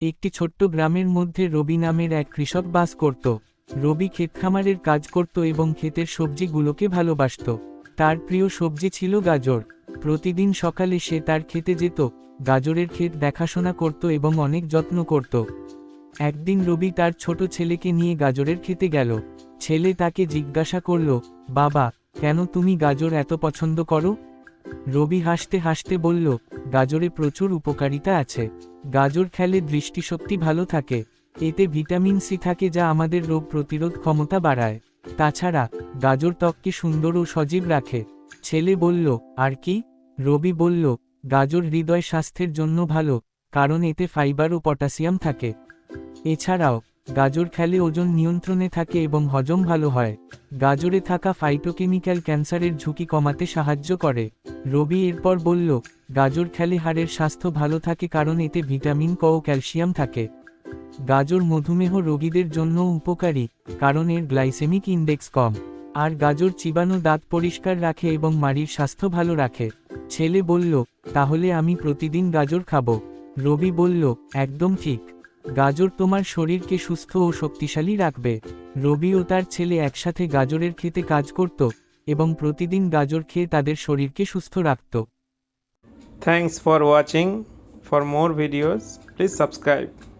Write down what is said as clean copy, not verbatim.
একটি ছোট্ট গ্রামের মধ্যে রবি নামের এক কৃষক বাস করত। রবি ক্ষেতখামারের কাজ করত এবং ক্ষেতের সবজিগুলোকে ভালোবাসত। তার প্রিয় সবজি ছিল গাজর। প্রতিদিন সকালে সে তার ক্ষেতে যেত, গাজরের ক্ষেত দেখাশোনা করত এবং অনেক যত্ন করত। একদিন রবি তার ছোট ছেলেকে নিয়ে গাজরের ক্ষেতে গেল। ছেলে তাকে জিজ্ঞাসা করল, বাবা, কেন তুমি গাজর এত পছন্দ করো? রবি হাসতে হাসতে বলল, গাজরে প্রচুর উপকারিতা আছে। গাজর খেলে দৃষ্টিশক্তি ভালো থাকে। এতে ভিটামিন সি থাকে যা আমাদের রোগ প্রতিরোধ ক্ষমতা বাড়ায়। তাছাড়া গাজর ত্বককে সুন্দর ও সজীব রাখে। ছেলে বলল, আর কি? রবি বলল, গাজর হৃদয় স্বাস্থ্যের জন্য ভালো, কারণ এতে ফাইবার ও পটাশিয়াম থাকে। এছাড়াও গাজর খেলে ওজন নিয়ন্ত্রণে থাকে এবং হজম ভালো হয়। গাজরে থাকা ফাইটোকেমিক্যাল ক্যান্সারের ঝুঁকি কমাতে সাহায্য করে। রবি এরপর বলল, গাজর খেলে হাড়ের স্বাস্থ্য ভালো থাকে কারণ এতে ভিটামিন ক ও ক্যালসিয়াম থাকে। গাজর মধুমেহ রোগীদের জন্য উপকারী, কারণ এর গ্লাইসেমিক ইনডেক্স কম। আর গাজর চিবানো দাঁত পরিষ্কার রাখে এবং মাড়ির স্বাস্থ্য ভালো রাখে। ছেলে বলল, তাহলে আমি প্রতিদিন গাজর খাবো? রবি বলল, একদম ঠিক। গাজর তোমার শরীরকে সুস্থ ও শক্তিশালী রাখবে। রবি ও তার ছেলে একসাথে গাজরের ক্ষেতে কাজ করত এবং প্রতিদিন গাজর খেয়ে তাদের শরীরকে সুস্থ রাখত। Thanks for watching. For more videos, please subscribe.